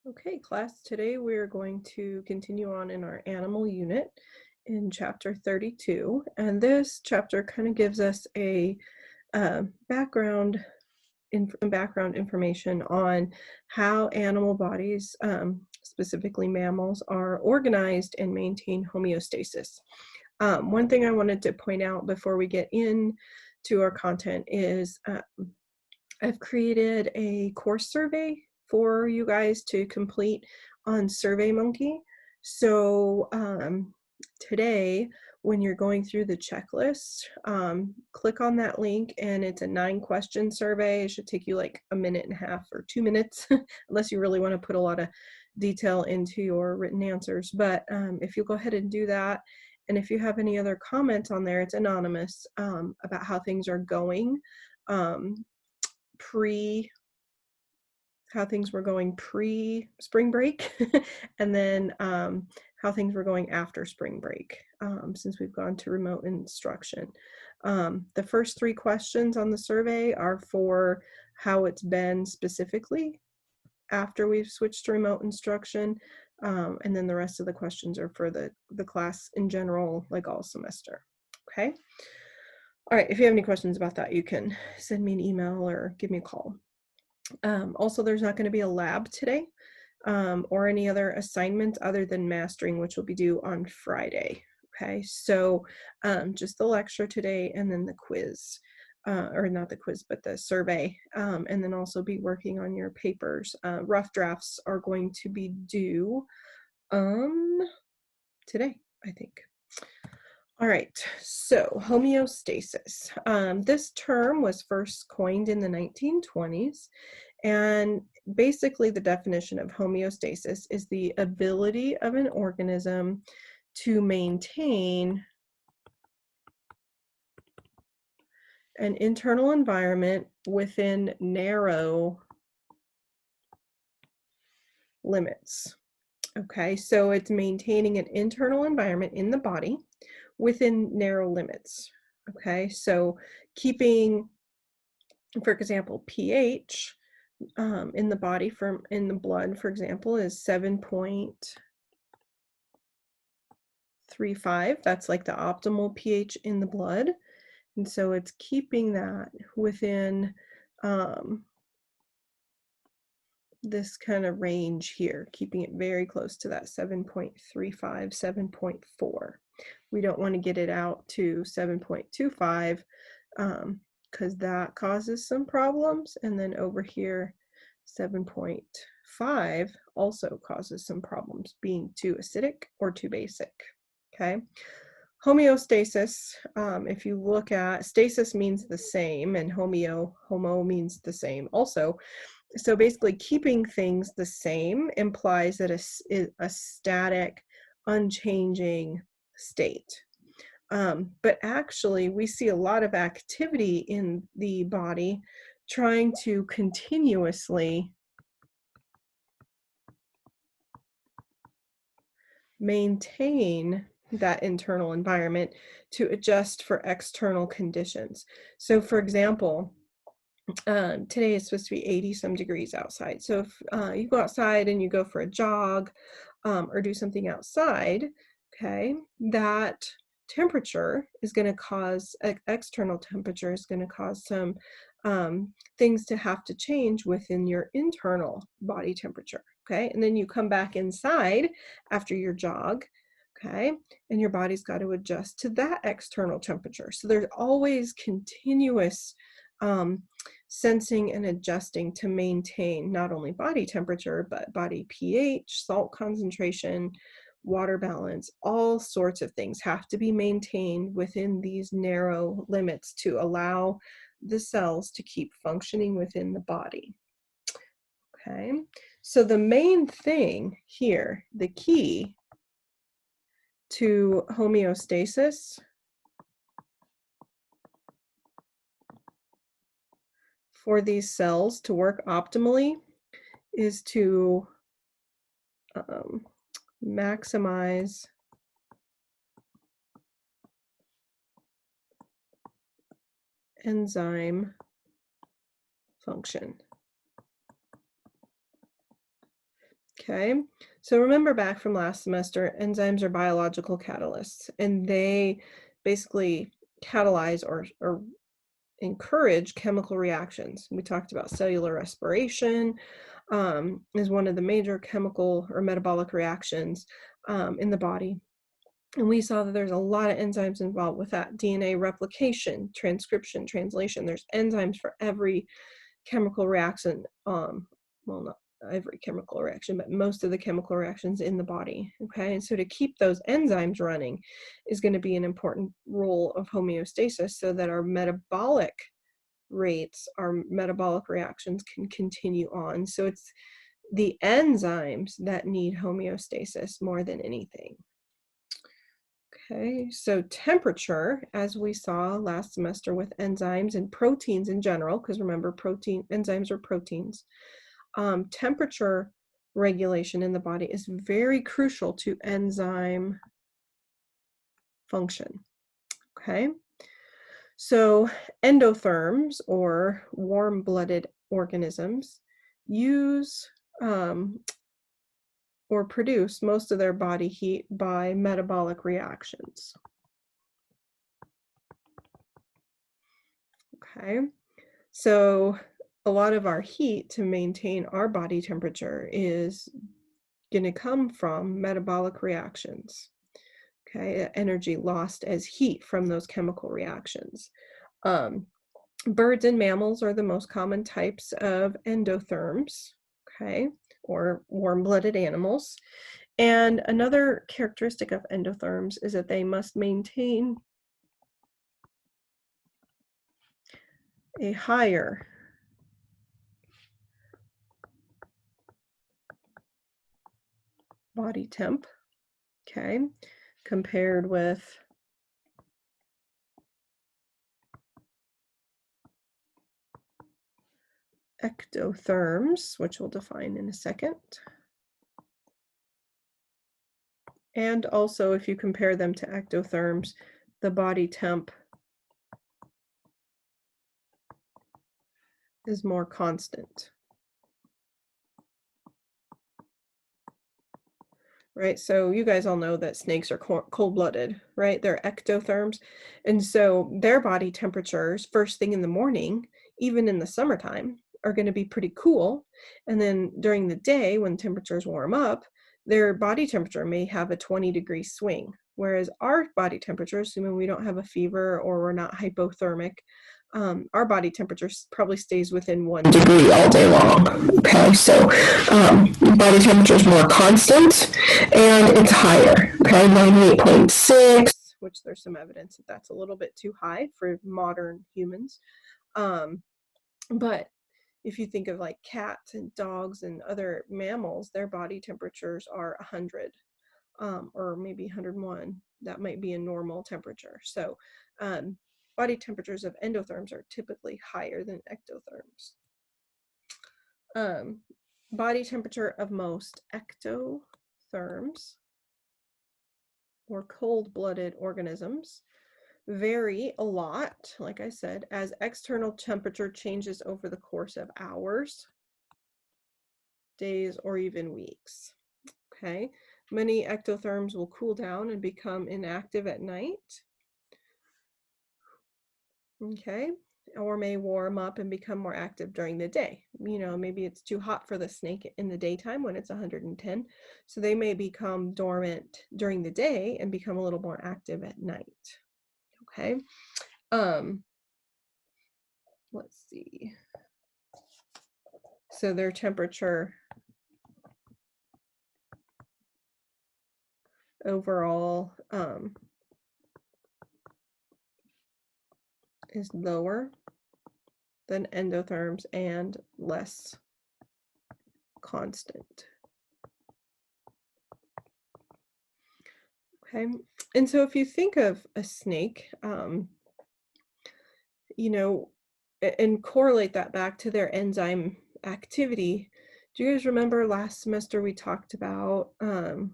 Okay, class, today we're going to continue on in our animal unit in chapter 32. And this chapter kind of gives us a background information on how animal bodies, specifically mammals, are organized and maintain homeostasis. One thing I wanted to point out before we get into our content is I've created a course survey for you guys to complete on SurveyMonkey. So today, when you're going through the checklist, click on that link, and it's a 9-question survey. It should take you like a minute and a half or 2 minutes, unless you really want to put a lot of detail into your written answers. But if you'll go ahead and do that, and if you have any other comments on there, it's anonymous, about how things are going. Pre How things were going pre spring break and then how things were going after spring break, since we've gone to remote instruction. The first 3 questions on the survey are for how it's been specifically after we've switched to remote instruction, and then the rest of the questions are for the class in general, like all semester. Okay. All right, if you have any questions about that, you can send me an email or give me a call. Also, there's not going to be a lab today, or any other assignments other than mastering, which will be due on Friday. Okay, so just the lecture today and then the quiz, or not the quiz, but the survey, and then also be working on your papers. Rough drafts are going to be due today, I think. All right, so homeostasis. This term was first coined in the 1920s, and basically the definition of homeostasis is the ability of an organism to maintain an internal environment within narrow limits. Okay, so it's maintaining an internal environment in the body within narrow limits. Okay, so keeping, for example, pH in the body, in the blood, for example, is 7.35. That's like the optimal pH in the blood. And so it's keeping that within this kind of range here, keeping it very close to that 7.35, 7.4. We don't want to get it out to 7.25, because that causes some problems. And then over here, 7.5 also causes some problems, being too acidic or too basic. Okay. Homeostasis, if you look at, stasis means the same, and homo means the same also. So basically keeping things the same implies that a static, unchanging state. But actually, we see a lot of activity in the body trying to continuously maintain that internal environment to adjust for external conditions. So for example, today is supposed to be 80 some degrees outside. So if you go outside and you go for a jog, or do something outside, okay, that temperature is going to cause, external temperature is going to cause some things to have to change within your internal body temperature. Okay, and then you come back inside after your jog, okay, and your body's got to adjust to that external temperature. So there's always continuous sensing and adjusting to maintain not only body temperature, but body pH, salt concentration, water balance. All sorts of things have to be maintained within these narrow limits to allow the cells to keep functioning within the body. Okay, so the main thing here, the key to homeostasis for these cells to work optimally is to maximize enzyme function. Okay, so remember back from last semester, enzymes are biological catalysts, and they basically catalyze or encourage chemical reactions. We talked about cellular respiration is one of the major chemical or metabolic reactions in the body. And we saw that there's a lot of enzymes involved with that. DNA replication, transcription, translation. There's enzymes for every chemical reaction. Well, not every chemical reaction, but most of the chemical reactions in the body. Okay, and so to keep those enzymes running is going to be an important role of homeostasis so that our metabolic rates, our metabolic reactions can continue on. So it's the enzymes that need homeostasis more than anything. Okay, so temperature, as we saw last semester with enzymes and proteins in general, because remember, enzymes are proteins. Temperature regulation in the body is very crucial to enzyme function. Okay, so endotherms, or warm-blooded organisms, use or produce most of their body heat by metabolic reactions. Okay, so a lot of our heat to maintain our body temperature is going to come from metabolic reactions. Okay, energy lost as heat from those chemical reactions. Birds and mammals are the most common types of endotherms, okay, or warm-blooded animals. And another characteristic of endotherms is that they must maintain a higher body temp, okay, compared with ectotherms, which we'll define in a second. And also, if you compare them to ectotherms, the body temp is more constant. Right, so you guys all know that snakes are cold-blooded, right? They're ectotherms, and so their body temperatures first thing in the morning, even in the summertime, are going to be pretty cool, and then during the day when temperatures warm up, their body temperature may have a 20-degree swing, whereas our body temperature, assuming we don't have a fever or we're not hypothermic, our body temperature probably stays within 1 degree all day long. Okay, so body temperature is more constant and it's higher. Okay, 98.6, which there's some evidence that that's a little bit too high for modern humans. But if you think of like cats and dogs and other mammals, their body temperatures are 100 or maybe 101. That might be a normal temperature. So body temperatures of endotherms are typically higher than ectotherms. Body temperature of most ectotherms, or cold-blooded organisms, vary a lot, like I said, as external temperature changes over the course of hours, days, or even weeks. Okay, many ectotherms will cool down and become inactive at night. Okay, or may warm up and become more active during the day. You know, maybe it's too hot for the snake in the daytime when it's 110, so they may become dormant during the day and become a little more active at night. Okay, let's see. So their temperature overall is lower than endotherms and less constant. Okay, and so if you think of a snake, you know, and correlate that back to their enzyme activity, do you guys remember last semester we talked about the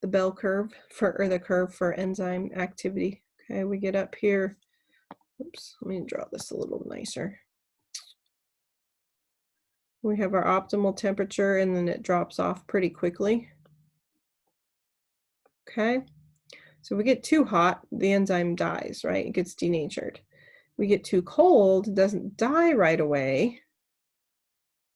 bell curve or the curve for enzyme activity? Okay, we get up here. Oops, let me draw this a little nicer. We have our optimal temperature, and then it drops off pretty quickly. Okay, so we get too hot, the enzyme dies, right? It gets denatured. We get too cold, it doesn't die right away,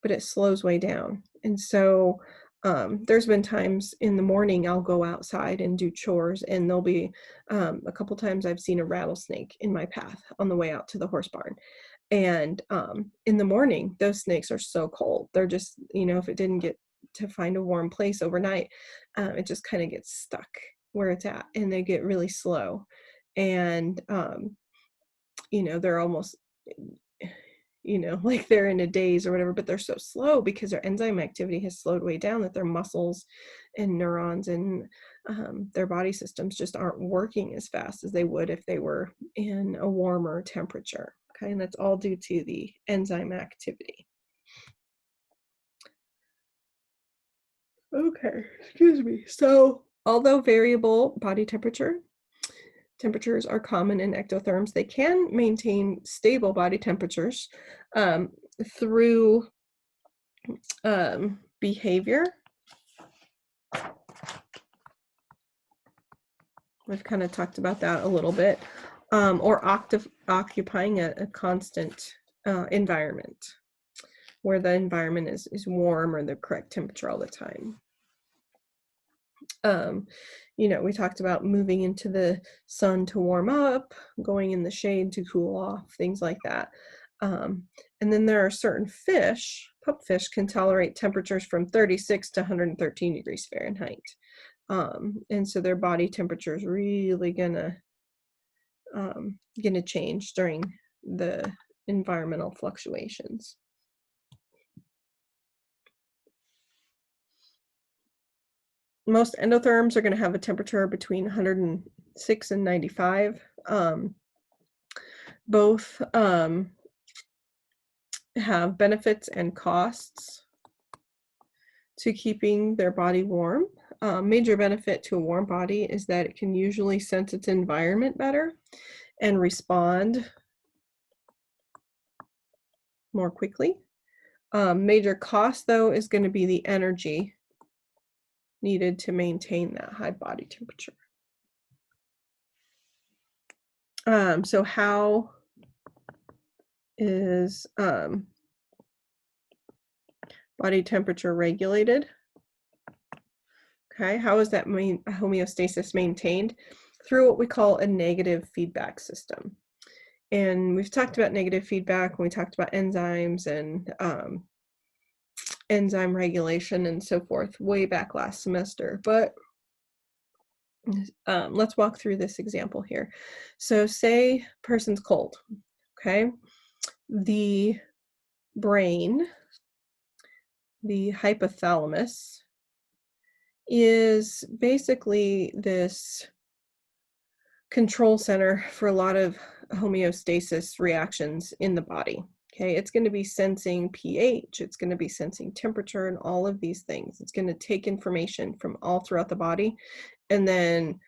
but it slows way down. And so there's been times in the morning I'll go outside and do chores, and there'll be a couple times I've seen a rattlesnake in my path on the way out to the horse barn. And in the morning, those snakes are so cold. They're just, if it didn't get to find a warm place overnight, it just kind of gets stuck where it's at, and they get really slow. And, they're almost, like they're in a daze or whatever, but they're so slow because their enzyme activity has slowed way down that their muscles and neurons and their body systems just aren't working as fast as they would if they were in a warmer temperature. Okay, and that's all due to the enzyme activity. Okay, excuse me. So, although variable body temperatures are common in ectotherms, they can maintain stable body temperatures through behavior. We've kind of talked about that a little bit, or occupying a constant environment where the environment is warm or the correct temperature all the time. We talked about moving into the sun to warm up, going in the shade to cool off, things like that. And then there are certain fish, pupfish can tolerate temperatures from 36 to 113 degrees Fahrenheit. And so their body temperature is really gonna change during the environmental fluctuations. Most endotherms are going to have a temperature between 106 and 95. Both have benefits and costs to keeping their body warm. Major benefit to a warm body is that it can usually sense its environment better and respond more quickly. Major cost, though, is going to be the energy needed to maintain that high body temperature. So how is body temperature regulated? Okay, how is that homeostasis maintained? Through what we call a negative feedback system. And we've talked about negative feedback when we talked about enzymes and enzyme regulation and so forth way back last semester. But let's walk through this example here. So say person's cold, okay? The brain, the hypothalamus, is basically this control center for a lot of homeostasis reactions in the body. Okay, it's going to be sensing pH, it's going to be sensing temperature and all of these things. It's going to take information from all throughout the body and then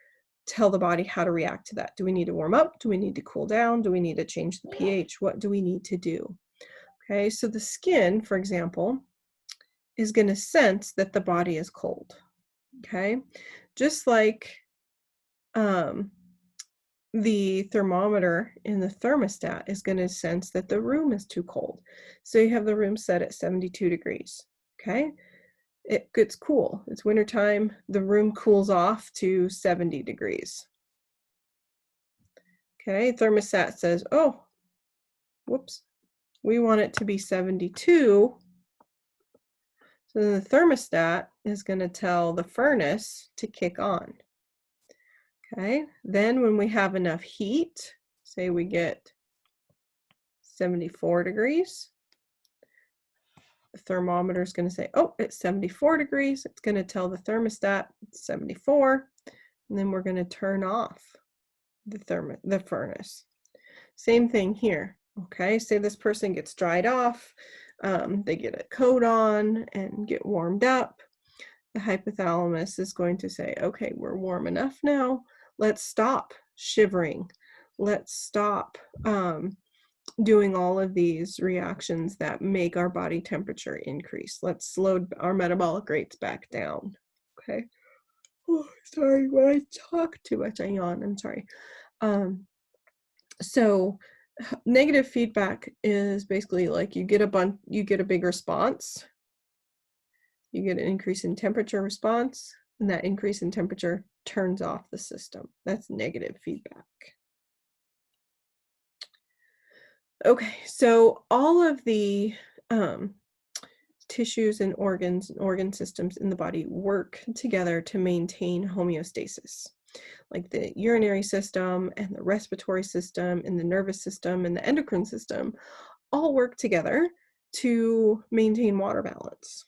tell the body how to react to that. Do we need to warm up? Do we need to cool down? Do we need to change the pH? What do we need to do? Okay, so the skin, for example, is going to sense that the body is cold. Okay, just like the thermometer in the thermostat is going to sense that the room is too cold. So you have the room set at 72 degrees, okay? It gets cool. It's wintertime. The room cools off to 70 degrees. Okay, thermostat says, oh, whoops, we want it to be 72. So then the thermostat is going to tell the furnace to kick on. Okay, then when we have enough heat, say we get 74 degrees, the thermometer is going to say, oh, it's 74 degrees. It's going to tell the thermostat it's 74, and then we're going to turn off the furnace. Same thing here. Okay, say this person gets dried off, they get a coat on and get warmed up. The hypothalamus is going to say, okay, we're warm enough now. Let's stop shivering. Let's stop doing all of these reactions that make our body temperature increase. Let's slow our metabolic rates back down. Okay. Oh, sorry, when I talk too much, I yawn. I'm sorry. So negative feedback is basically like you get a big response, you get an increase in temperature response, and that increase in temperature turns off the system. That's negative feedback. Okay, so all of the tissues and organs and organ systems in the body work together to maintain homeostasis. Like the urinary system and the respiratory system and the nervous system and the endocrine system all work together to maintain water balance.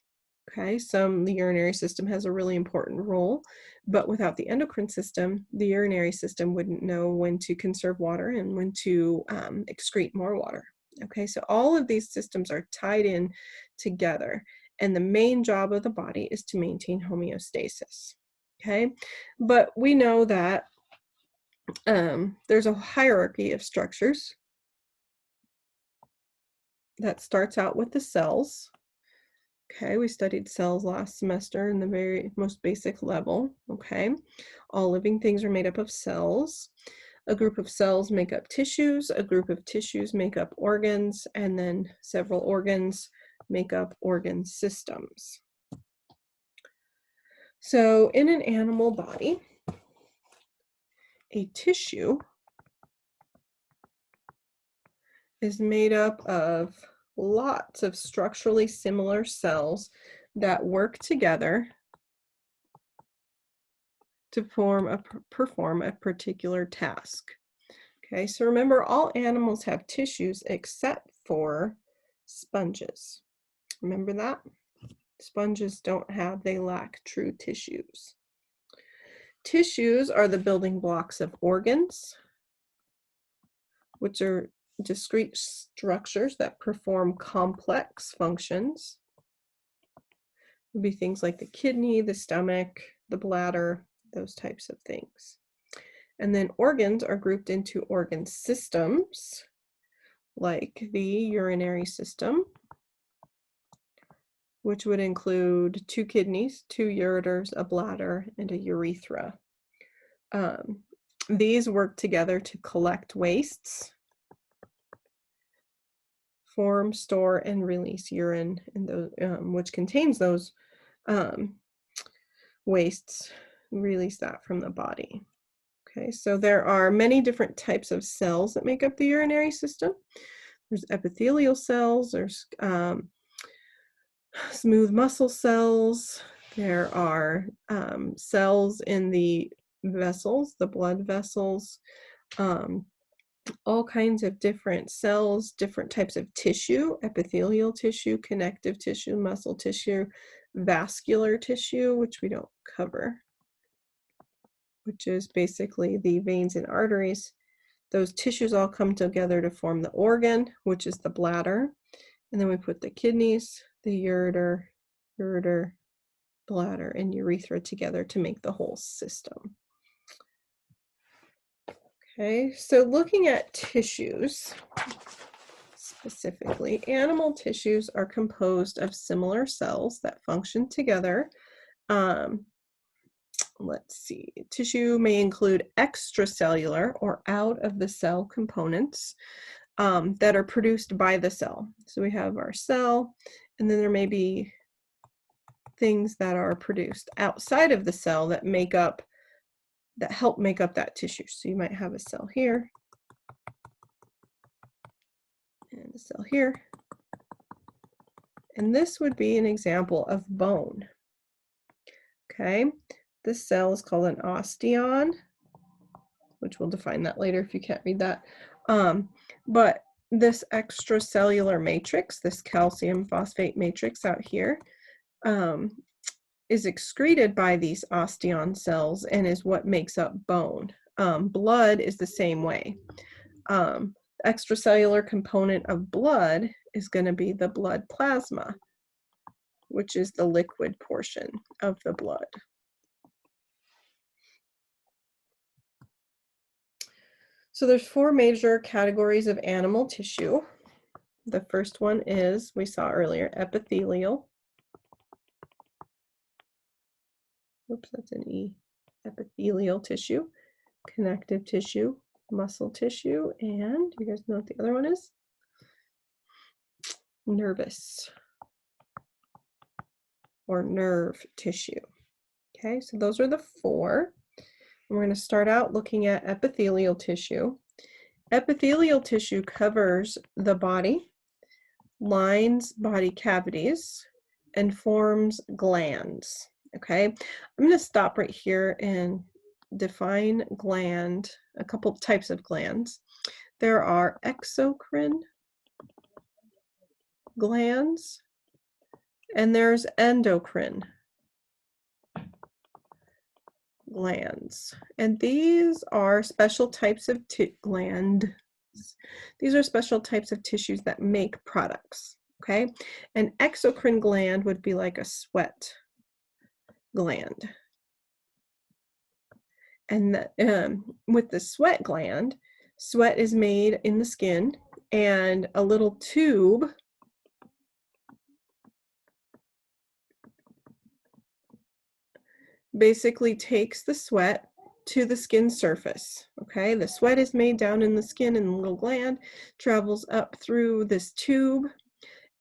Okay, the urinary system has a really important role, but without the endocrine system, the urinary system wouldn't know when to conserve water and when to excrete more water. Okay, so all of these systems are tied in together, and the main job of the body is to maintain homeostasis. Okay, but we know that there's a hierarchy of structures that starts out with the cells. Okay, we studied cells last semester in the very most basic level. Okay, all living things are made up of cells. A group of cells make up tissues, a group of tissues make up organs, and then several organs make up organ systems. So in an animal body, a tissue is made up of lots of structurally similar cells that work together to perform a particular task. Okay, so remember, all animals have tissues except for sponges. Remember that? Sponges they lack true tissues. Tissues are the building blocks of organs, which are discrete structures that perform complex functions. It would be things like the kidney, the stomach, the bladder, those types of things. And then organs are grouped into organ systems, like the urinary system, which would include 2 kidneys, 2 ureters, a bladder, and a urethra. These work together to collect wastes, form, store, and release urine, and those, which contains those wastes, release that from the body. Okay, so there are many different types of cells that make up the urinary system. There's epithelial cells, there's smooth muscle cells, there are cells in the vessels, the blood vessels, all kinds of different cells, different types of tissue, epithelial tissue, connective tissue, muscle tissue, vascular tissue, which we don't cover, which is basically the veins and arteries. Those tissues all come together to form the organ, which is the bladder. And then we put the kidneys, the ureter, bladder, and urethra together to make the whole system. Okay, so looking at tissues, specifically, animal tissues are composed of similar cells that function together. Let's see, tissue may include extracellular or out of the cell components that are produced by the cell. So we have our cell, and then there may be things that are produced outside of the cell that help make up that tissue. So you might have a cell here, and a cell here. And this would be an example of bone. Okay, this cell is called an osteon, which we'll define that later if you can't read that. But this extracellular matrix, this calcium phosphate matrix out here, is excreted by these osteon cells and is what makes up bone. Blood is the same way. Extracellular component of blood is going to be the blood plasma, which is the liquid portion of the blood. So there's 4 major categories of animal tissue. The first one is, we saw earlier, epithelial. Whoops, that's an E. Epithelial tissue, connective tissue, muscle tissue, and you guys know what the other one is? Nervous or nerve tissue. Okay, so those are the 4. We're going to start out looking at epithelial tissue. Epithelial tissue covers the body, lines body cavities, and forms glands. Okay, I'm going to stop right here and define gland, a couple types of glands. There are exocrine glands, and there's endocrine glands. And these are special types of glands. These are special types of tissues that make products, okay? An exocrine gland would be like a sweat gland. And with the sweat gland, sweat is made in the skin, and a little tube basically takes the sweat to the skin surface, okay? The sweat is made down in the skin, and the little gland travels up through this tube,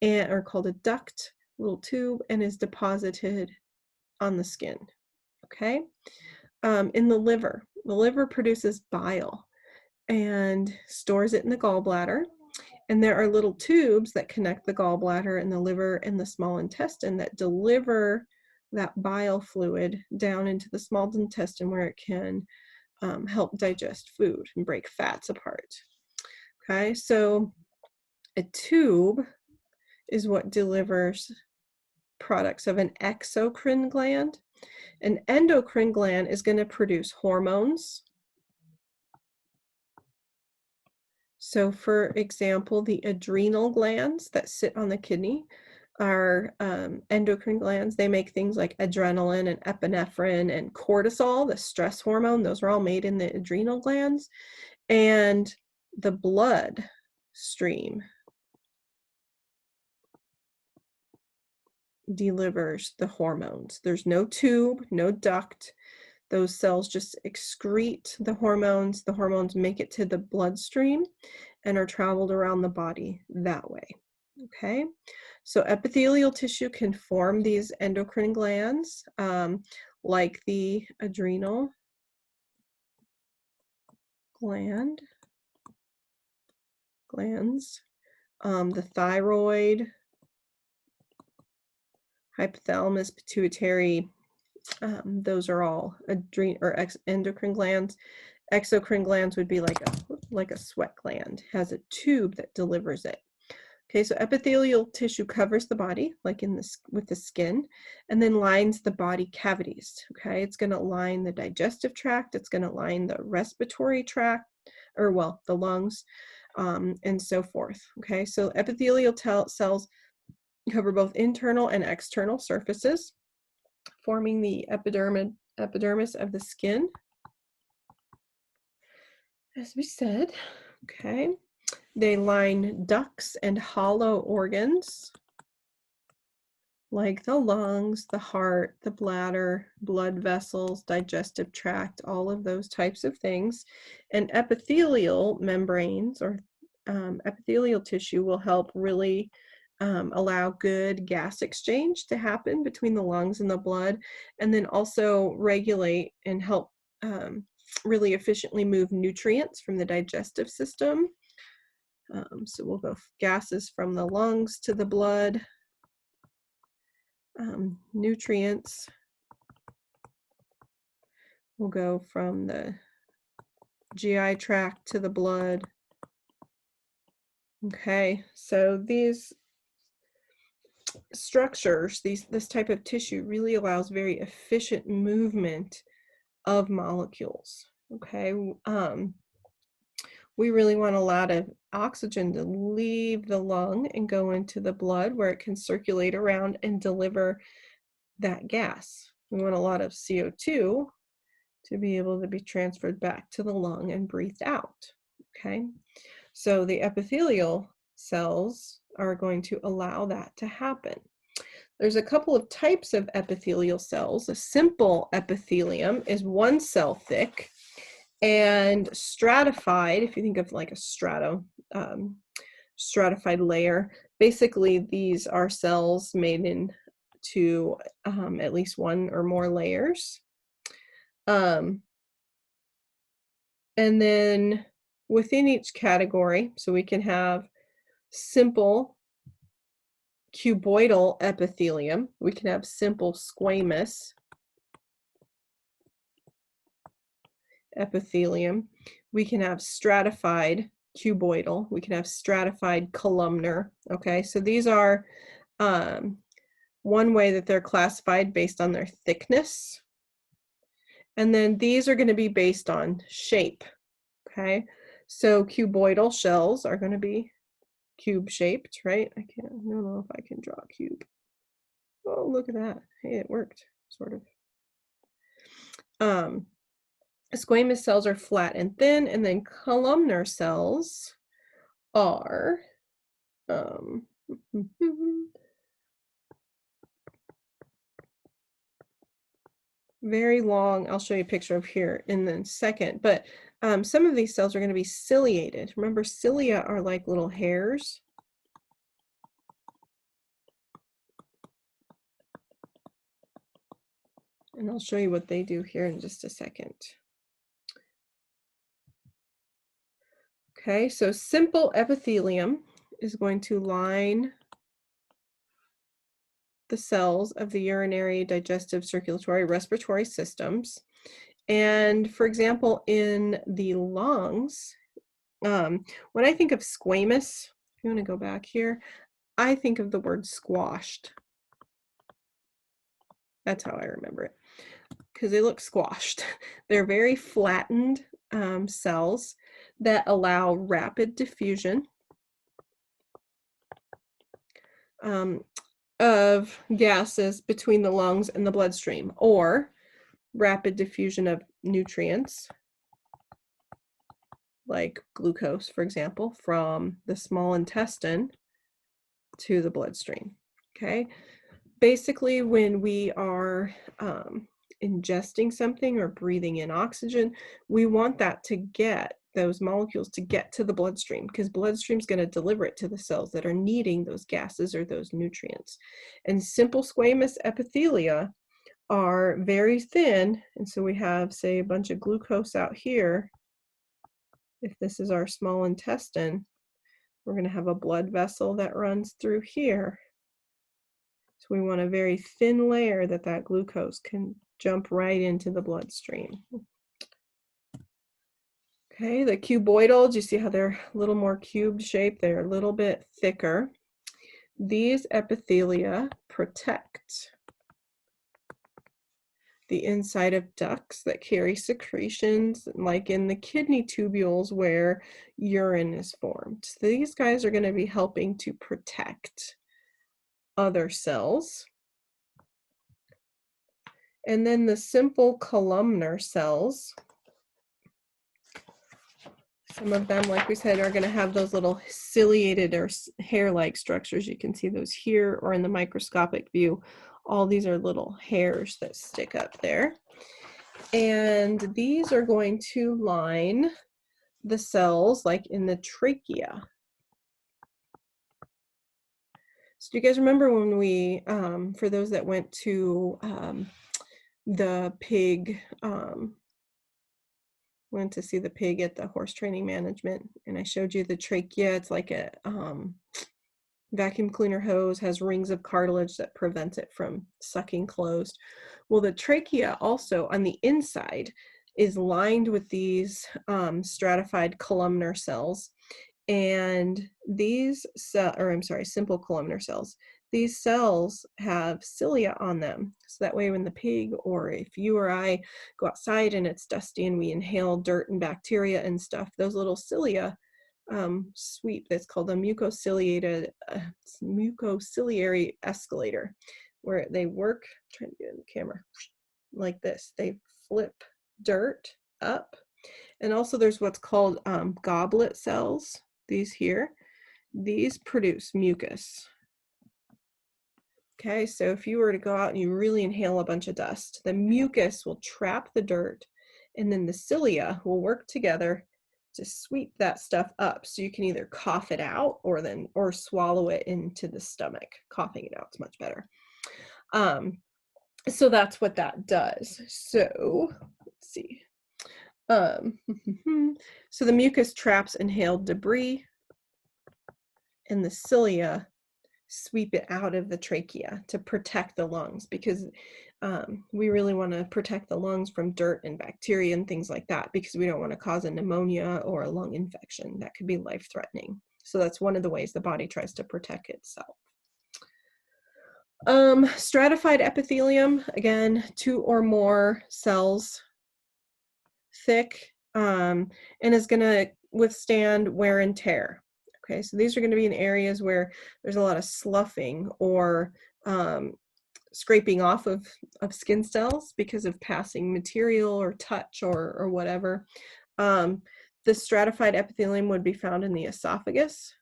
or called a duct, little tube, and is deposited on the skin, okay? In the liver produces bile and stores it in the gallbladder, and there are little tubes that connect the gallbladder and the liver and the small intestine that deliver that bile fluid down into the small intestine, where it can help digest food and break fats apart. Okay, so a tube is what delivers products of an exocrine gland. An endocrine gland is going to produce hormones. So for example, the adrenal glands that sit on the kidney are endocrine glands. They make things like adrenaline and epinephrine and cortisol, the stress hormone. Those are all made in the adrenal glands. And the blood stream delivers the hormones. There's no tube, no duct. Those cells just excrete the hormones. The hormones make it to the bloodstream and are traveled around the body that way. Okay, so epithelial tissue can form these endocrine glands, like the adrenal glands, the thyroid, hypothalamus, pituitary. Those are all endocrine glands. Exocrine glands would be like a sweat gland, has a tube that delivers it. Okay, so epithelial tissue covers the body, like with the skin, and then lines the body cavities. Okay, it's going to line the digestive tract, it's going to line the respiratory tract, or well, the lungs, and so forth. Okay, so epithelial cells cover both internal and external surfaces, forming the epidermis of the skin, as we said. Okay, they line ducts and hollow organs like the lungs, the heart, the bladder, blood vessels, digestive tract, all of those types of things. And epithelial membranes or epithelial tissue will help really allow good gas exchange to happen between the lungs and the blood, and then also regulate and help really efficiently move nutrients from the digestive system. So we'll go gases from the lungs to the blood, nutrients will go from the GI tract to the blood. Okay, so these structures, this type of tissue really allows very efficient movement of molecules. Okay, we really want a lot of oxygen to leave the lung and go into the blood, where it can circulate around and deliver that gas. We want a lot of CO2 to be able to be transferred back to the lung and breathed out. okay? So the epithelial cells are going to allow that to happen. There's a couple of types of epithelial cells. A simple epithelium is one cell thick, and stratified, if you think of like a stratified layer, basically these are cells made into at least one or more layers. And then within each category, so we can have simple cuboidal epithelium, we can have simple squamous epithelium, we can have stratified cuboidal, we can have stratified columnar, okay? So these are one way that they're classified based on their thickness. And then these are going to be based on shape, okay? So cuboidal shells are going to be cube shaped, right? I don't know if I can draw a cube. Oh, look at that. Hey, it worked, sort of. Squamous cells are flat and thin, and then columnar cells are very long. I'll show you a picture of here in a second, but some of these cells are going to be ciliated. Remember, cilia are like little hairs. And I'll show you what they do here in just a second. Okay, so simple epithelium is going to line the cells of the urinary, digestive, circulatory, respiratory systems. And for example, in the lungs, when I think of squamous, if you want to go back here, I think of the word squashed. That's how I remember it, because they look squashed. They're very flattened cells that allow rapid diffusion of gases between the lungs and the bloodstream, or rapid diffusion of nutrients, like glucose, for example, from the small intestine to the bloodstream, okay? Basically, when we are ingesting something or breathing in oxygen, we want that to get those molecules to get to the bloodstream, because bloodstream is going to deliver it to the cells that are needing those gases or those nutrients. And simple squamous epithelia are very thin, and so we have, say, a bunch of glucose out here. If this is our small intestine, we're going to have a blood vessel that runs through here. So we want a very thin layer that glucose can jump right into the bloodstream. Okay, the cuboidal, do you see how they're a little more cube shaped? They're a little bit thicker. These epithelia protect the inside of ducts that carry secretions, like in the kidney tubules where urine is formed. So these guys are going to be helping to protect other cells. And then the simple columnar cells, some of them, like we said, are going to have those little ciliated or hair-like structures. You can see those here or in the microscopic view. All these are little hairs that stick up there. And these are going to line the cells like in the trachea. So do you guys remember when we, for those that went to the pig, went to see the pig at the horse training management, and I showed you the trachea. It's like a vacuum cleaner hose, has rings of cartilage that prevents it from sucking closed. Well, the trachea also on the inside is lined with these stratified columnar cells, and these simple columnar cells. These cells have cilia on them. So that way when the pig, or if you or I go outside and it's dusty and we inhale dirt and bacteria and stuff, those little cilia sweep. That's called a mucociliary escalator, where they work, I'm trying to get in the camera, like this. They flip dirt up And also there's what's called goblet cells, these here. These produce mucus. Okay, so if you were to go out and you really inhale a bunch of dust, the mucus will trap the dirt, and then the cilia will work together to sweep that stuff up. So you can either cough it out or swallow it into the stomach. Coughing it out is much better. So that's what that does. So let's see. So the mucus traps inhaled debris, and the cilia sweep it out of the trachea to protect the lungs, because we really want to protect the lungs from dirt and bacteria and things like that, because we don't want to cause a pneumonia or a lung infection that could be life-threatening. So that's one of the ways the body tries to protect itself. Stratified epithelium, again, 2 or more cells thick, and is going to withstand wear and tear. Okay, so these are going to be in areas where there's a lot of sloughing or scraping off of skin cells because of passing material or touch or whatever. The stratified epithelium would be found in the esophagus,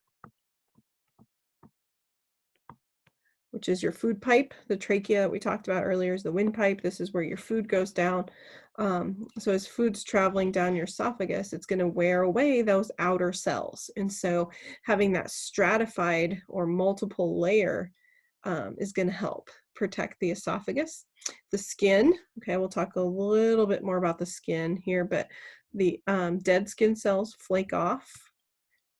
which is your food pipe. The trachea that we talked about earlier is the windpipe. This is where your food goes down. So as food's traveling down your esophagus, it's going to wear away those outer cells. And so having that stratified or multiple layer is going to help protect the esophagus. The skin, okay, we'll talk a little bit more about the skin here, but the dead skin cells flake off,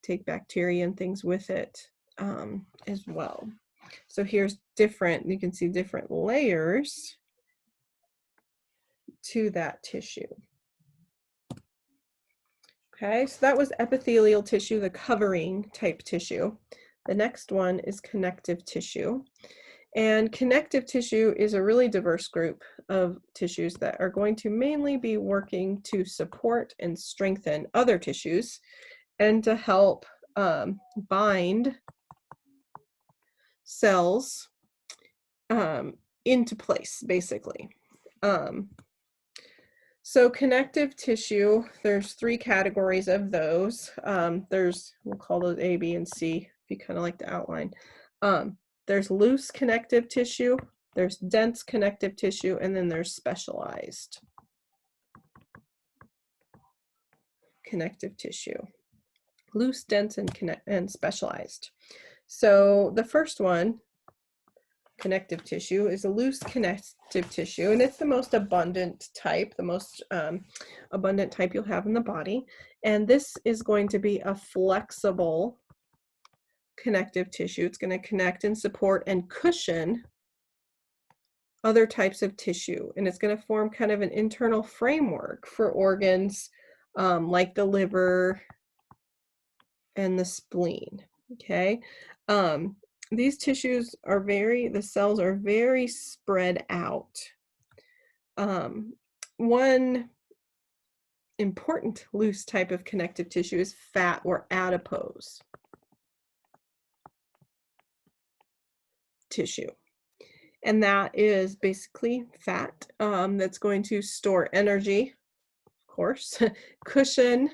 take bacteria and things with it as well. So here's different, you can see different layers to that tissue. Okay, so that was epithelial tissue, the covering type tissue. The next one is connective tissue. And connective tissue is a really diverse group of tissues that are going to mainly be working to support and strengthen other tissues and to help bind cells into place, basically. So connective tissue, there's 3 categories of those. We'll call those A, B, and C, if you kind of like to outline. There's loose connective tissue, there's dense connective tissue, and then there's specialized connective tissue. Loose, dense, and specialized. So the first one, connective tissue, is a loose connective tissue, and it's the most abundant type, abundant type you'll have in the body. And this is going to be a flexible connective tissue. It's going to connect and support and cushion other types of tissue, and it's going to form kind of an internal framework for organs like the liver and the spleen. Okay, these tissues are the cells are very spread out. One important loose type of connective tissue is fat or adipose tissue. And that is basically fat that's going to store energy, of course, cushion,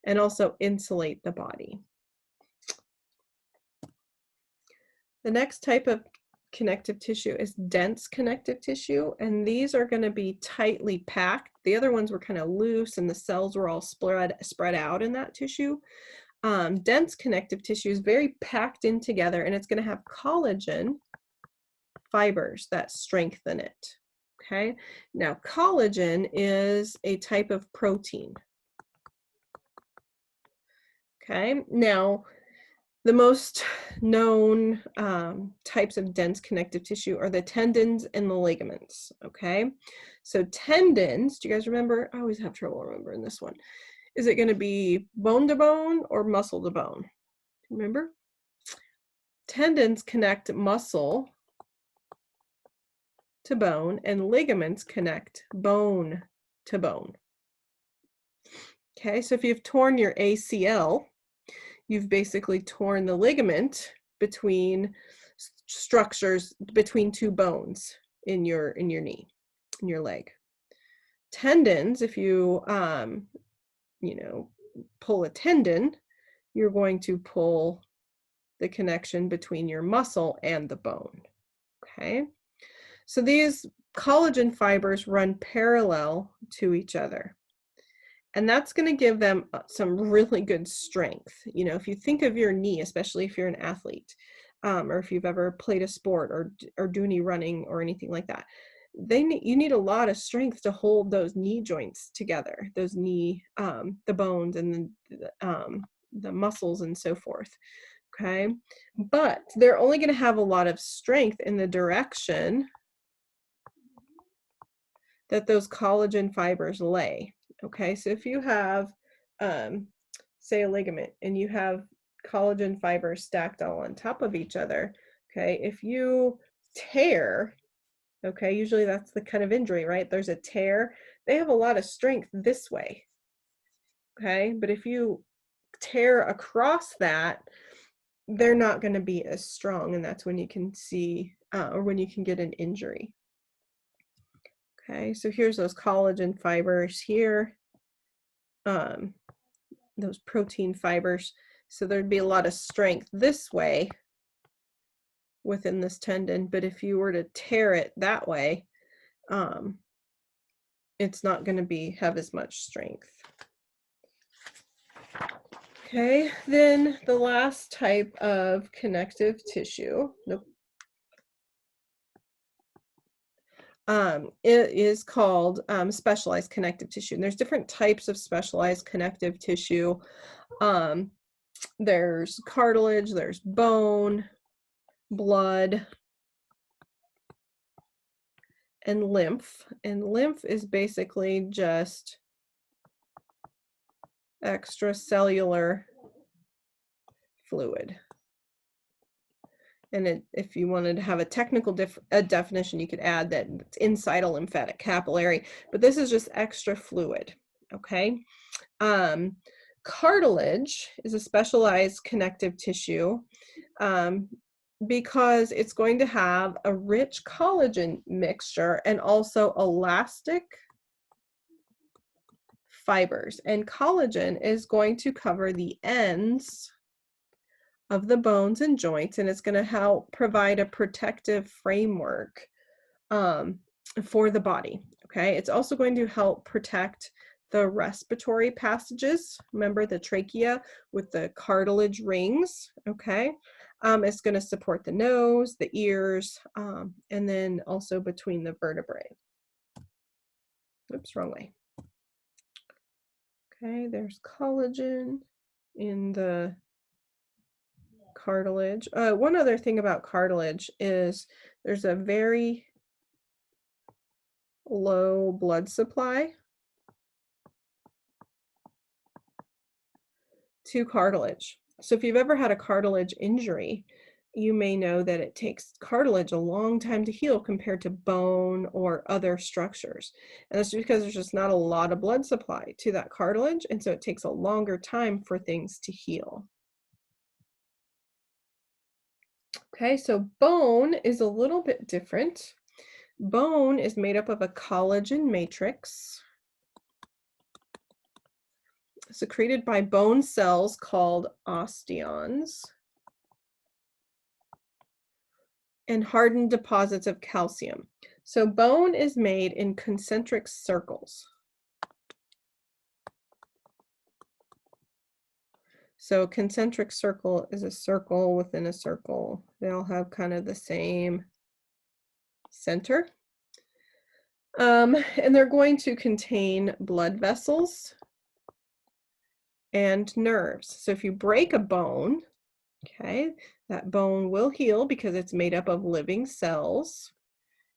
and also insulate the body. The next type of connective tissue is dense connective tissue, and these are going to be tightly packed. The other ones were kind of loose and the cells were all spread out in that tissue. Dense connective tissue is very packed in together, and it's going to have collagen fibers that strengthen it. Okay, now collagen is a type of protein. Okay, now the most known types of dense connective tissue are the tendons and the ligaments. Okay, so tendons, do you guys remember? I always have trouble remembering this one. Is it going to be bone to bone or muscle to bone? Remember? Tendons connect muscle to bone, and ligaments connect bone to bone. Okay, so if you've torn your ACL, you've basically torn the ligament between structures, between 2 bones in your knee, in your leg. Tendons, if you pull a tendon, you're going to pull the connection between your muscle and the bone. Okay? So these collagen fibers run parallel to each other. And that's going to give them some really good strength. If you think of your knee, especially if you're an athlete, or if you've ever played a sport or do any running or anything like that, you need a lot of strength to hold those knee joints together, those knee, the bones and the muscles and so forth. Okay, but they're only going to have a lot of strength in the direction that those collagen fibers lay. Okay, so if you have, say, a ligament and you have collagen fibers stacked all on top of each other, okay, if you tear, okay, usually that's the kind of injury, right? There's a tear, they have a lot of strength this way, okay, but if you tear across that, they're not going to be as strong, and that's when you can see, or when you can get an injury. Okay, so here's those collagen fibers here, those protein fibers. So there'd be a lot of strength this way within this tendon, but if you were to tear it that way, it's not going to have as much strength. Okay, then the last type of connective tissue, it is called specialized connective tissue. And there's different types of specialized connective tissue. There's cartilage, there's bone, blood, and lymph. And lymph is basically just extracellular fluid. And if you wanted to have a technical definition, you could add that it's inside a lymphatic capillary, but this is just extra fluid, okay? Cartilage is a specialized connective tissue because it's going to have a rich collagen mixture and also elastic fibers. And collagen is going to cover the ends of the bones and joints, and it's going to help provide a protective framework for the body. Okay, it's also going to help protect the respiratory passages. Remember the trachea with the cartilage rings. Okay, it's going to support the nose, the ears, and then also between the vertebrae. Oops, wrong way. Okay, there's collagen in the cartilage. One other thing about cartilage is there's a very low blood supply to cartilage. So if you've ever had a cartilage injury, you may know that it takes cartilage a long time to heal compared to bone or other structures. And that's because there's just not a lot of blood supply to that cartilage, and so it takes a longer time for things to heal. Okay, so bone is a little bit different. Bone is made up of a collagen matrix secreted by bone cells called osteons and hardened deposits of calcium. So bone is made in concentric circles. So a concentric circle is a circle within a circle. They all have kind of the same center. And they're going to contain blood vessels and nerves. So if you break a bone, okay, that bone will heal because it's made up of living cells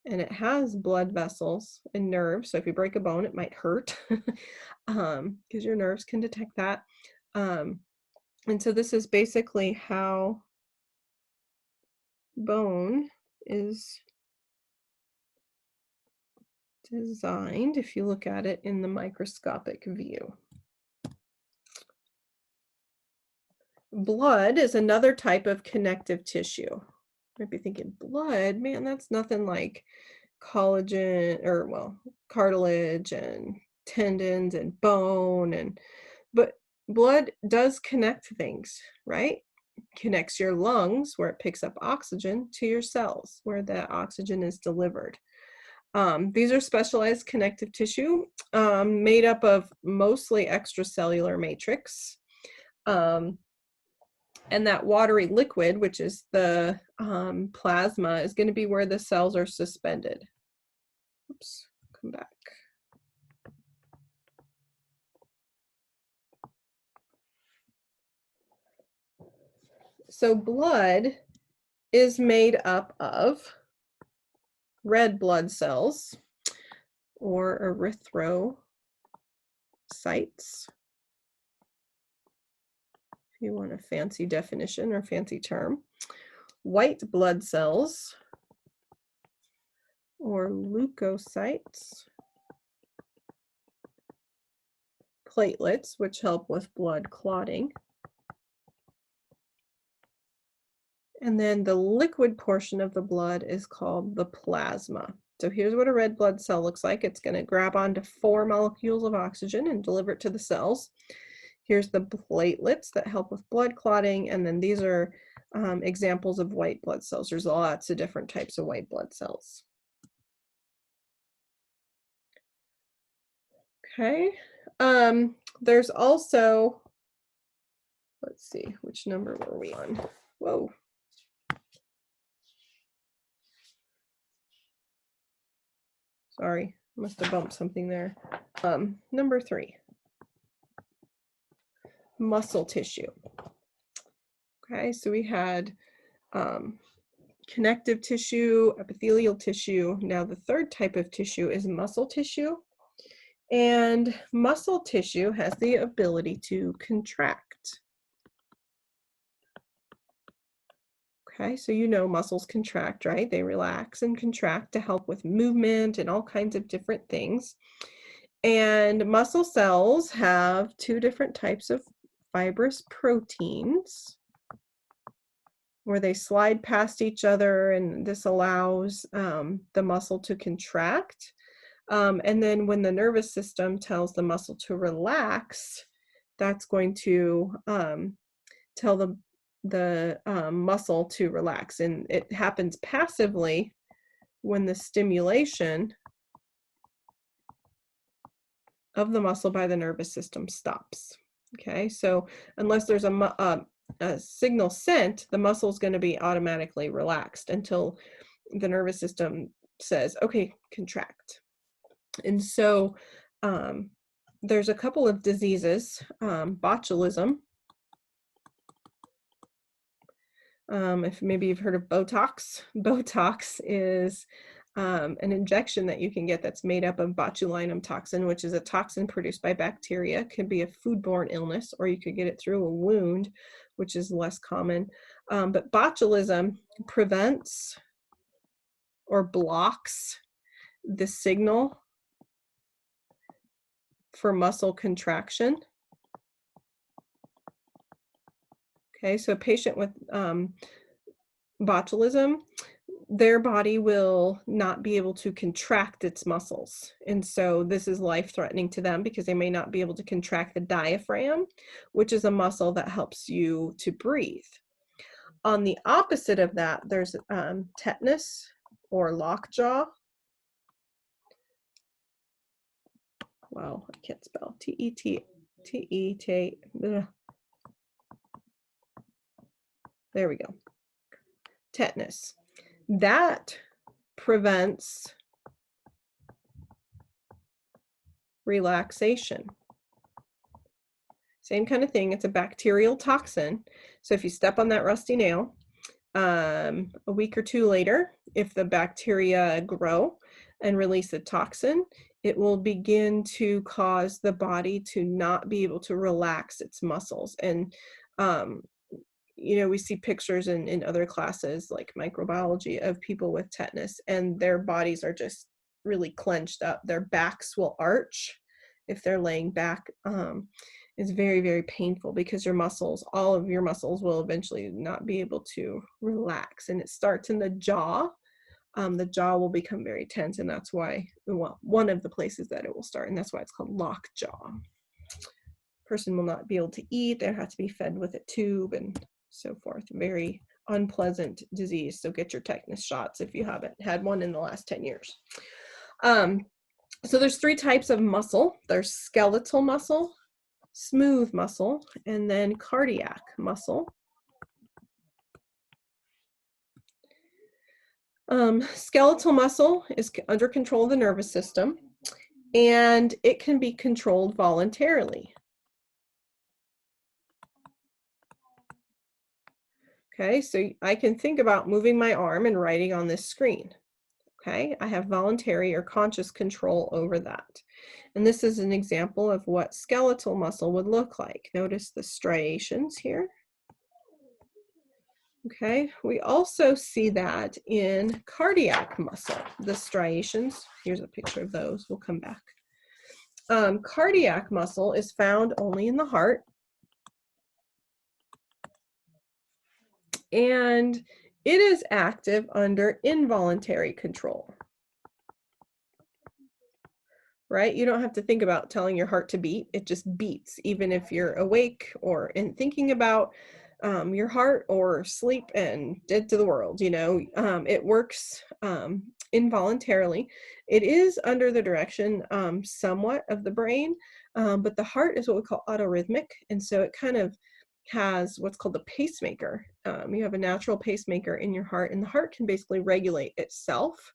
and it has blood vessels and nerves. So if you break a bone, it might hurt because your nerves can detect that. And so this is basically how bone is designed if you look at it in the microscopic view. Blood is another type of connective tissue. You might be thinking, blood, man, that's nothing like collagen or, well, cartilage and tendons and bone. And But blood does connect things, right? Connects your lungs, where it picks up oxygen, to your cells, where the oxygen is delivered. These are specialized connective tissue made up of mostly extracellular matrix. And that watery liquid, which is the plasma, is going to be where the cells are suspended. Oops, come back. So blood is made up of red blood cells, or erythrocytes, if you want a fancy definition or fancy term, white blood cells, or leukocytes, platelets, which help with blood clotting, and then the liquid portion of the blood is called the plasma. So here's what a red blood cell looks like. It's going to grab onto 4 molecules of oxygen and deliver it to the cells. Here's the platelets that help with blood clotting, and then these are examples of white blood cells. There's lots of different types of white blood cells. Okay, there's also, let's see, which number were we on? Whoa. Sorry, must have bumped something there. Number 3, muscle tissue. Okay, so we had connective tissue, epithelial tissue. Now the third type of tissue is muscle tissue. And muscle tissue has the ability to contract. Okay, so you know muscles contract, right? They relax and contract to help with movement and all kinds of different things. And muscle cells have 2 different types of fibrous proteins where they slide past each other, and this allows the muscle to contract. And then when the nervous system tells the muscle to relax, that's going to tell the muscle to relax. And it happens passively when the stimulation of the muscle by the nervous system stops. Okay, so unless there's a signal sent, the muscle is going to be automatically relaxed until the nervous system says, okay, contract. And so there's a couple of diseases, botulism. If maybe you've heard of Botox. Botox is an injection that you can get that's made up of botulinum toxin, which is a toxin produced by bacteria. It could be a foodborne illness, or you could get it through a wound, which is less common. But botulism prevents or blocks the signal for muscle contraction. Okay, so a patient with botulism, their body will not be able to contract its muscles. And so this is life-threatening to them because they may not be able to contract the diaphragm, which is a muscle that helps you to breathe. On the opposite of that, there's tetanus or lockjaw. Wow, I can't spell. T-E-T-T-E-T. There we go. Tetanus. That prevents relaxation. Same kind of thing. It's a bacterial toxin. So if you step on that rusty nail, a week or 2 later, if the bacteria grow and release a toxin, it will begin to cause the body to not be able to relax its muscles. And you know, we see pictures in other classes like microbiology of people with tetanus, and their bodies are just really clenched up. Their backs will arch if they're laying back. It's very, very painful because your muscles, all of your muscles, will eventually not be able to relax. And it starts in the jaw. The jaw will become very tense, and that's why, well, one of the places that it will start, and that's why it's called lockjaw. person will not be able to eat. They have to be fed with a tube and so forth. Very unpleasant disease. So get your tetanus shots if you haven't had one in the last 10 years. So there's 3 types of muscle. There's skeletal muscle, smooth muscle, and then cardiac muscle. Skeletal muscle is under control of the nervous system, and it can be controlled voluntarily. Okay, so I can think about moving my arm and writing on this screen. Okay, I have voluntary or conscious control over that. And this is an example of what skeletal muscle would look like. Notice the striations here. Okay, we also see that in cardiac muscle, the striations. Here's a picture of those. We'll come back. Cardiac muscle is found only in the heart. And it is active under involuntary control. Right? You don't have to think about telling your heart to beat. It just beats, even if you're awake or in thinking about your heart or sleep and dead to the world. You know, it works involuntarily. It is under the direction somewhat of the brain, but the heart is what we call autorhythmic. And so it kind of has what's called the pacemaker. You have a natural pacemaker in your heart, and the heart can basically regulate itself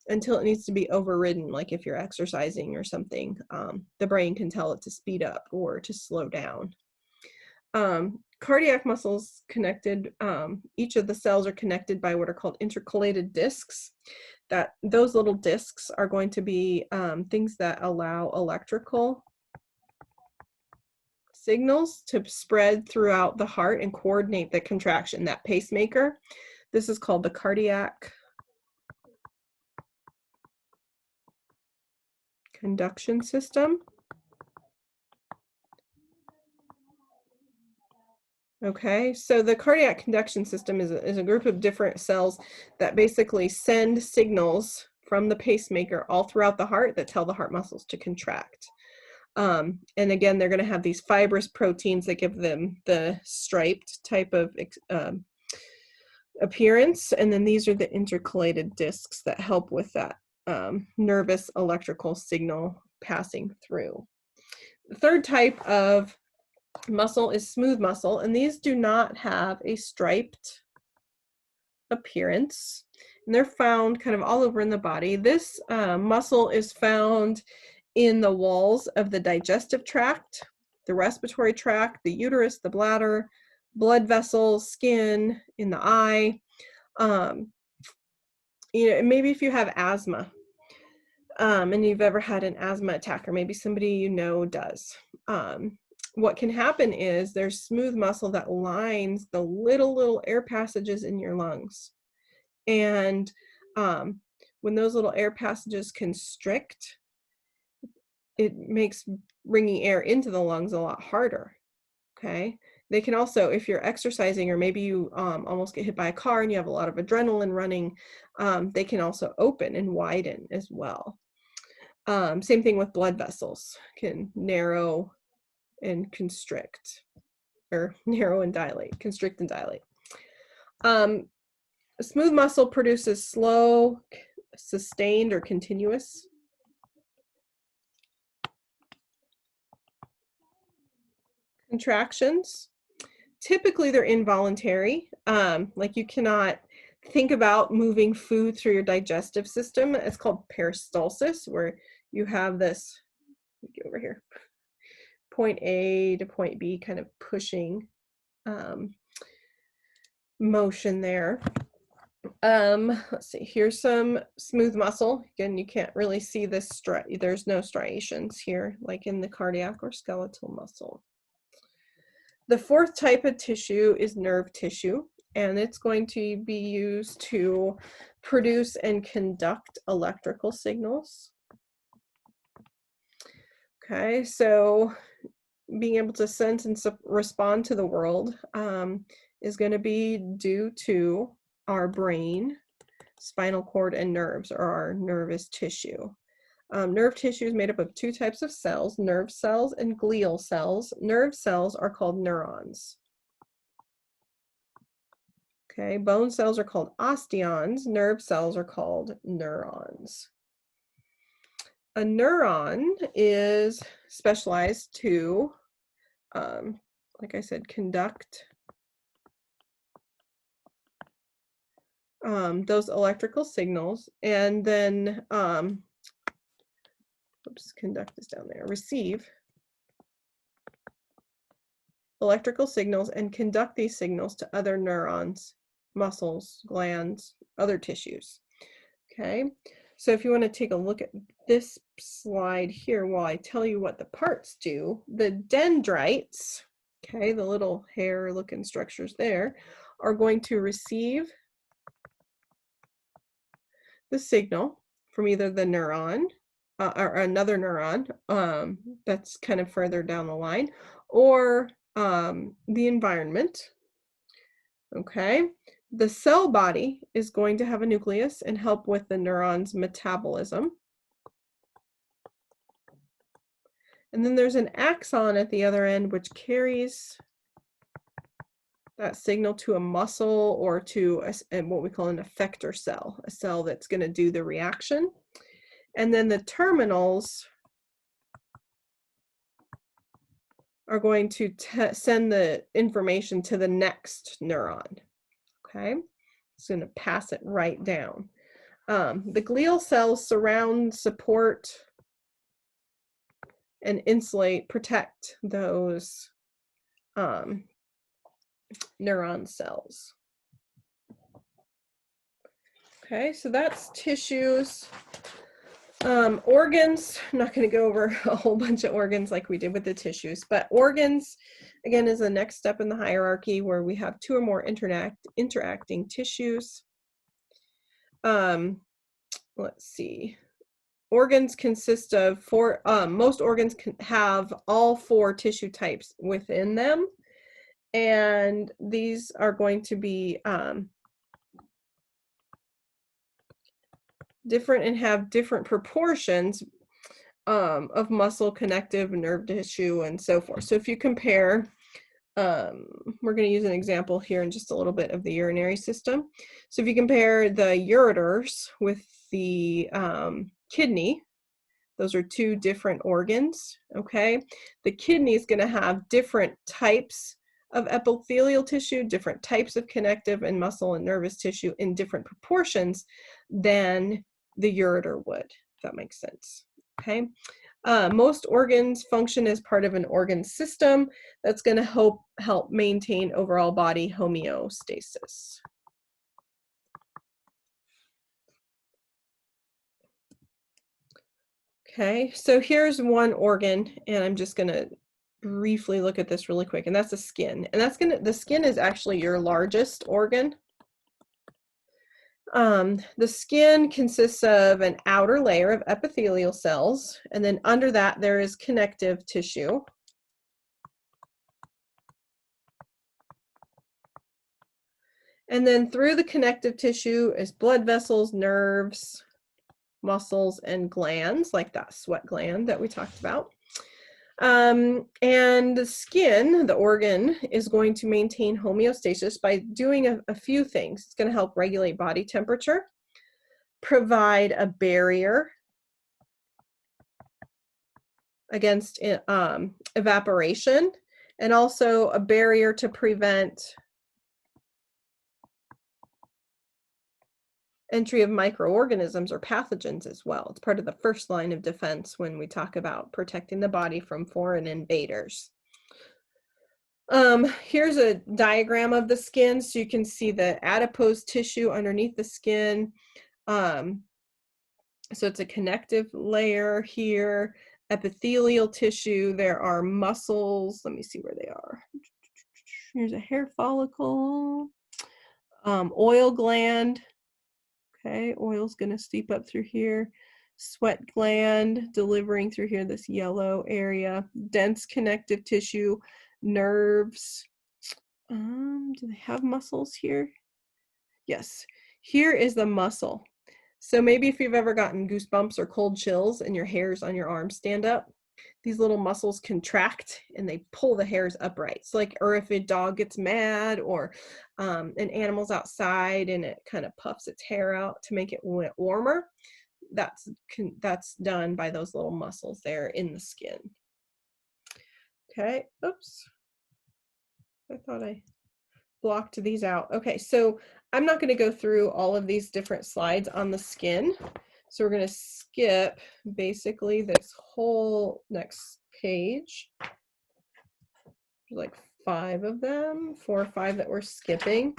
until it needs to be overridden. Like if you're exercising or something, the brain can tell it to speed up or to slow down. Cardiac muscles connected, each of the cells are connected by what are called intercalated discs. Those little discs are going to be things that allow electrical signals to spread throughout the heart and coordinate the contraction, that pacemaker. This is called the cardiac conduction system. Okay, so the cardiac conduction system is a group of different cells that basically send signals from the pacemaker all throughout the heart that tell the heart muscles to contract. And again, they're going to have these fibrous proteins that give them the striped type of appearance. And then these are the intercalated discs that help with that nervous electrical signal passing through. The third type of muscle is smooth muscle, and these do not have a striped appearance, and they're found kind of all over in the body. This muscle is found in the walls of the digestive tract, the respiratory tract, the uterus, the bladder, blood vessels, skin, in the eye. You know, maybe if you have asthma, and you've ever had an asthma attack, or maybe somebody you know does. What can happen is there's smooth muscle that lines the little air passages in your lungs. And when those little air passages constrict, it makes bringing air into the lungs a lot harder. Okay. They can also, if you're exercising, or maybe you almost get hit by a car and you have a lot of adrenaline running, they can also open and widen as well. Same thing with blood vessels, can narrow and constrict, or narrow and dilate, constrict and dilate. Smooth muscle produces slow, sustained, or continuous contractions. Typically, they're involuntary. Like you cannot think about moving food through your digestive system. It's called peristalsis, where you have this, get over here, point A to point B kind of pushing motion there. Let's see, here's some smooth muscle. Again, you can't really see this, there's no striations here like in the cardiac or skeletal muscle. The fourth type of tissue is nerve tissue, and it's going to be used to produce and conduct electrical signals. Okay, so being able to sense and respond to the world is going to be due to our brain, spinal cord, and nerves, or our nervous tissue. Nerve tissue is made up of two types of cells, nerve cells and glial cells. Nerve cells are called neurons. Okay, bone cells are called osteons. Nerve cells are called neurons. A neuron is specialized to, like I said, conduct those electrical signals, and then, oops, conduct is down there, receive electrical signals and conduct these signals to other neurons, muscles, glands, other tissues. Okay, so if you want to take a look at this slide here while I tell you what the parts do, the dendrites, okay, the little hair looking structures there, are going to receive the signal from either the neuron or another neuron that's kind of further down the line, or the environment. Okay, the cell body is going to have a nucleus and help with the neuron's metabolism. And then there's an axon at the other end, which carries that signal to a muscle or to what we call an effector cell, a cell that's going to do the reaction. And then the terminals are going to send the information to the next neuron. Okay, it's going to pass it right down. The glial cells surround, support, and insulate, protect those neuron cells. Okay, so that's tissues. Organs, I'm not going to go over a whole bunch of organs like we did with the tissues, but organs, again, is the next step in the hierarchy where we have two or more interacting tissues. Let's see. Organs consist of four, most organs can have all four tissue types within them, and these are going to be different and have different proportions of muscle, connective, nerve tissue, and so forth. So if you compare, we're going to use an example here in just a little bit of the urinary system. So if you compare the ureters with the kidney, those are two different organs, okay? The kidney is going to have different types of epithelial tissue, different types of connective and muscle and nervous tissue in different proportions than the ureter would, if that makes sense, okay? Most organs function as part of an organ system that's going to help maintain overall body homeostasis. Okay, so here's one organ, and I'm just going to briefly look at this really quick, and that's the skin. And the skin is actually your largest organ. The skin consists of an outer layer of epithelial cells, and then under that there is connective tissue. And then through the connective tissue is blood vessels, nerves, muscles, and glands, like that sweat gland that we talked about. And the skin, the organ, is going to maintain homeostasis by doing a few things. It's going to help regulate body temperature, provide a barrier against evaporation, and also a barrier to prevent entry of microorganisms or pathogens as well. It's part of the first line of defense when we talk about protecting the body from foreign invaders. Here's a diagram of the skin, so you can see the adipose tissue underneath the skin. So it's a connective layer here, epithelial tissue. There are muscles. Let me see where they are. Here's a hair follicle, oil gland. Okay, oil's going to seep up through here. Sweat gland delivering through here, this yellow area. Dense connective tissue, nerves. Do they have muscles here? Yes, here is the muscle. So maybe if you've ever gotten goosebumps or cold chills and your hairs on your arms stand up, these little muscles contract and they pull the hairs upright. It's like, or if a dog gets mad or an animal's outside and it kind of puffs its hair out to make it warmer, that's done by those little muscles there in the skin. Okay, oops. I thought I blocked these out. Okay, so I'm not going to go through all of these different slides on the skin. So we're going to skip basically this whole next page. There's like 5 of them, 4 or 5 that we're skipping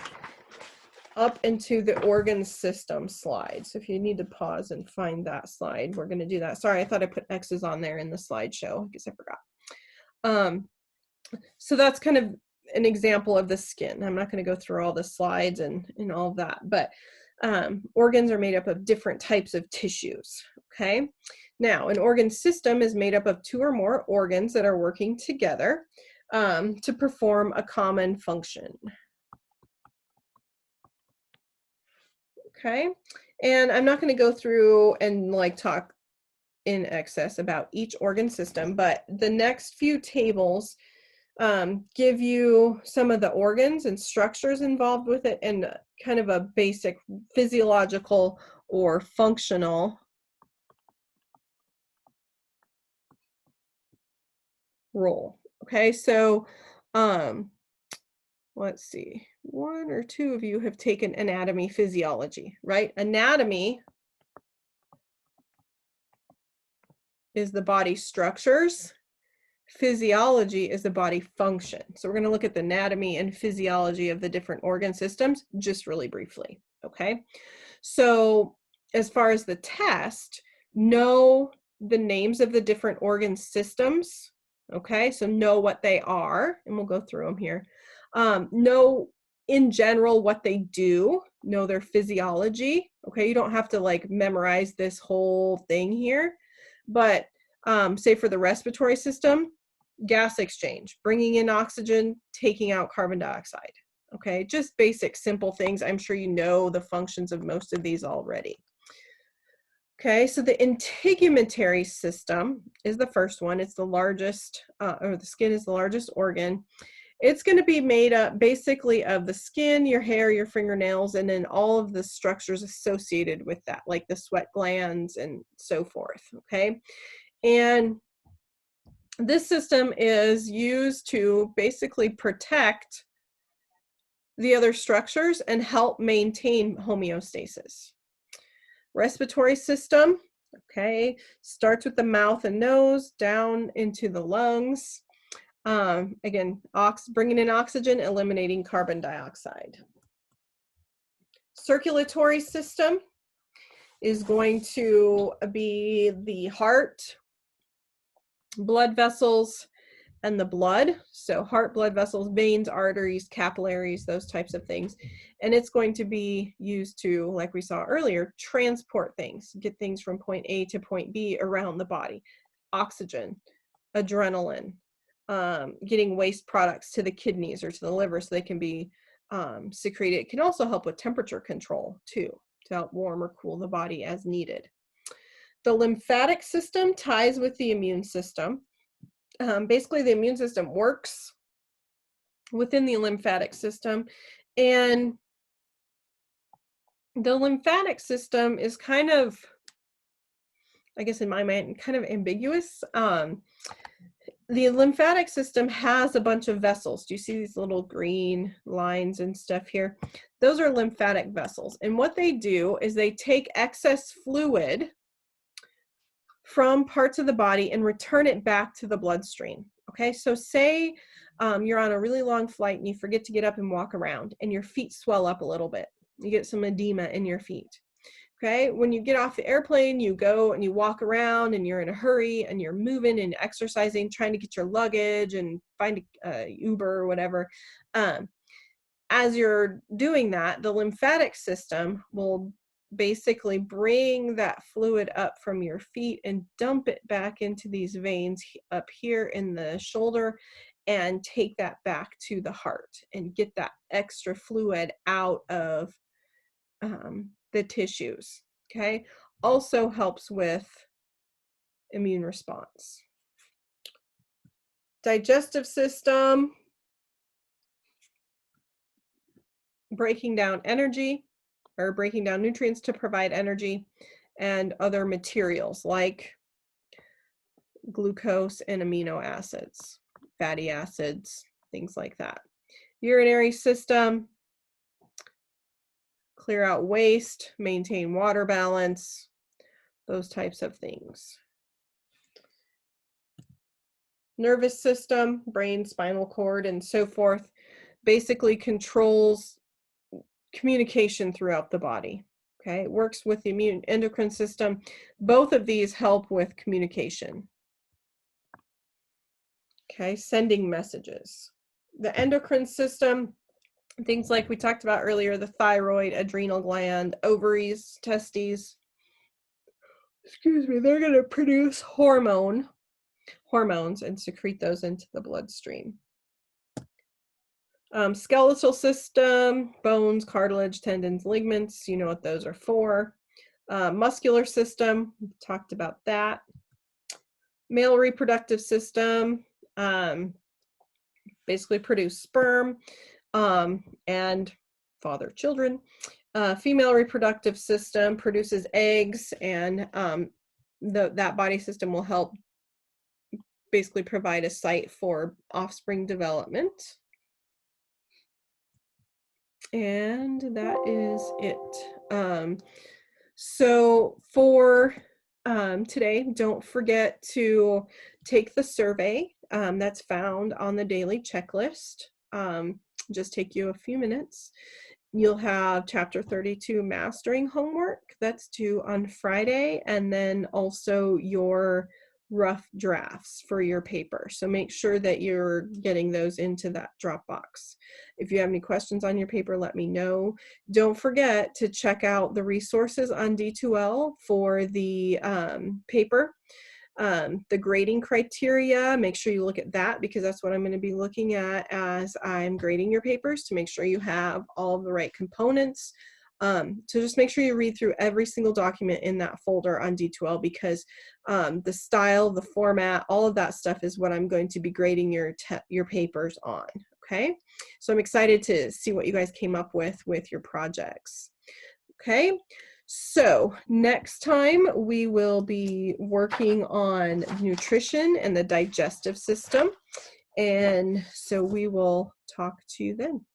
up into the organ system slide. So if you need to pause and find that slide, we're going to do that. Sorry, I thought I put X's on there in the slideshow. I guess I forgot. So that's kind of an example of the skin. I'm not going to go through all the slides and all of that, but organs are made up of different types of tissues. Okay. Now, an organ system is made up of 2 or more organs that are working together to perform a common function. Okay. And I'm not going to go through and like talk in excess about each organ system, but the next few tables give you some of the organs and structures involved with it and kind of a basic physiological or functional role. Okay, so let's see, 1 or 2 of you have taken anatomy physiology, right? Anatomy is the body structures. Physiology is the body function. So we're going to look at the anatomy and physiology of the different organ systems just really briefly. Okay. So as far as the test, know the names of the different organ systems. Okay. So know what they are, and we'll go through them here. Know in general what they do, know their physiology. Okay. You don't have to like memorize this whole thing here, but say for the respiratory system, gas exchange, bringing in oxygen, taking out carbon dioxide. Okay, just basic, simple things. I'm sure you know the functions of most of these already. Okay, so the integumentary system is the first one. It's the largest, or the skin is the largest organ. It's going to be made up basically of the skin, your hair, your fingernails, and then all of the structures associated with that, like the sweat glands and so forth. Okay, and this system is used to basically protect the other structures and help maintain homeostasis. Respiratory system, okay, starts with the mouth and nose down into the lungs. Again, bringing in oxygen, eliminating carbon dioxide. Circulatory system is going to be the heart, blood vessels, and the blood. So heart, blood vessels, veins, arteries, capillaries, those types of things. And it's going to be used to, like we saw earlier, transport things, get things from point A to point B around the body. Oxygen, adrenaline, getting waste products to the kidneys or to the liver so they can be secreted. It can also help with temperature control too, to help warm or cool the body as needed. The lymphatic system ties with the immune system. Basically, the immune system works within the lymphatic system, and the lymphatic system is kind of, I guess in my mind, kind of ambiguous. The lymphatic system has a bunch of vessels. Do you see these little green lines and stuff here? Those are lymphatic vessels, and what they do is they take excess fluid from parts of the body and return it back to the bloodstream. Okay, so say you're on a really long flight and you forget to get up and walk around and your feet swell up a little bit. You get some edema in your feet. Okay, when you get off the airplane, you go and you walk around and you're in a hurry and you're moving and exercising, trying to get your luggage and find a Uber or whatever. As you're doing that, the lymphatic system will basically bring that fluid up from your feet and dump it back into these veins up here in the shoulder and take that back to the heart and get that extra fluid out of the tissues. okay, also helps with immune response. Digestive system, breaking down energy or breaking down nutrients to provide energy, and other materials like glucose and amino acids, fatty acids, things like that. Urinary system, clear out waste, maintain water balance, those types of things. Nervous system, brain, spinal cord, and so forth, basically controls communication throughout the body. Okay, it works with the immune endocrine system. Both of these help with communication. Okay, sending messages. The endocrine system, things like we talked about earlier, the thyroid, adrenal gland, ovaries, testes, excuse me, they're going to produce hormones and secrete those into the bloodstream. Skeletal system, bones, cartilage, tendons, ligaments, you know what those are for. Muscular system, we talked about that. Male reproductive system, basically produce sperm and father children. Female reproductive system produces eggs, and that body system will help basically provide a site for offspring development. And that is it. So for today, don't forget to take the survey that's found on the daily checklist. Just take you a few minutes. You'll have chapter 32 mastering homework that's due on Friday, and then also your rough drafts for your paper. So make sure that you're getting those into that Dropbox. If you have any questions on your paper, let me know. Don't forget to check out the resources on D2L for the paper. The grading criteria, make sure you look at that, because that's what I'm going to be looking at as I'm grading your papers, to make sure you have all of the right components. So just make sure you read through every single document in that folder on D2L, because the style, the format, all of that stuff is what I'm going to be grading your papers on. Okay, so I'm excited to see what you guys came up with your projects. Okay, so next time we will be working on nutrition and the digestive system, and so we will talk to you then.